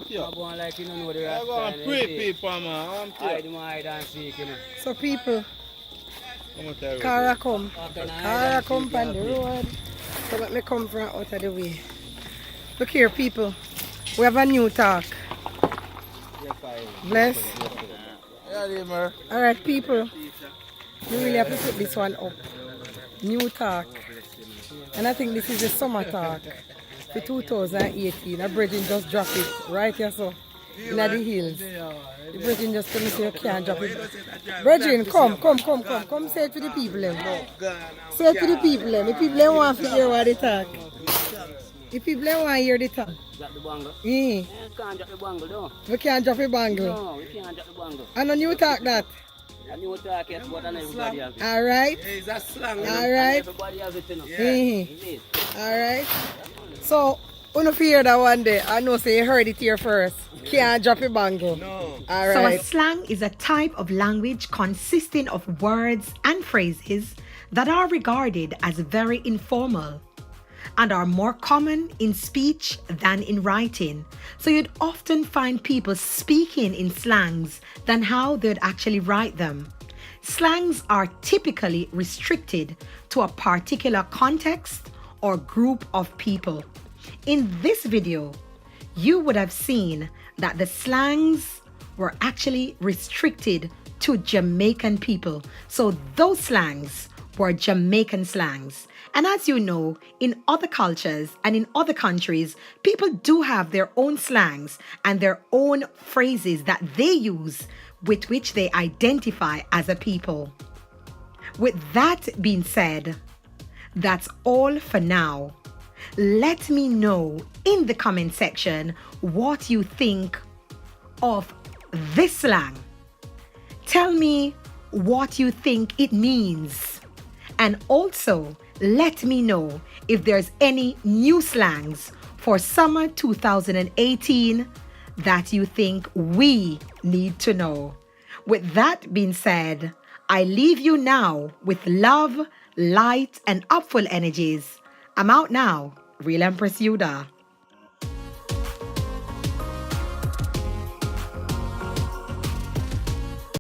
I'm going like you don't know the I Rasta. go and pray people, man. Hide more hide and seek, you know. So people, Come on, tell Cara you. come. Walking and hide Cara and come seek, on the you know. road. So let me come from out of the way. Look here, people. We have a new talk. Bless. Yeah, there, man. Alright, people. You really have to put this one up. New talk. And I think this is the summer talk for 2018. A bridging just drop it right here, so in the hills. The bridging just tell me say you can't drop it. Bridging, come. Come say it to the people. Say it to the people. The people want to hear what they talk. The people want to hear the talk. Drop the bangle. Yeah. Can't drop the bangle, though. We can't drop a bangle. No, we can't drop the bangle. And then you talk that. And you talk it, but and everybody has it. Alright. Hey, that's slang. Alright. Everybody has it, you know. Yeah. It is. Alright. So, when you hear that one day, I know say you heard it here first. Can't drop a bangle. No. So a Alright. slang is a type of language consisting of words and phrases that are regarded as very informal and are more common in speech than in writing. So you'd often find people speaking in slangs than how they'd actually write them. Slangs are typically restricted to a particular context or group of people. In this video, you would have seen that the slangs were actually restricted to Jamaican people. So those slangs were Jamaican slangs. And as you know, in other cultures and in other countries, people do have their own slangs and their own phrases that they use with which they identify as a people. With that being said, that's all for now. Let me know in the comment section what you think of this slang. Tell me what you think it means. And also, let me know if there's any new slangs for summer 2018 that you think we need to know. With that being said, I leave you now with love, light, and upful energies. I'm out now. Real Empress Yuda.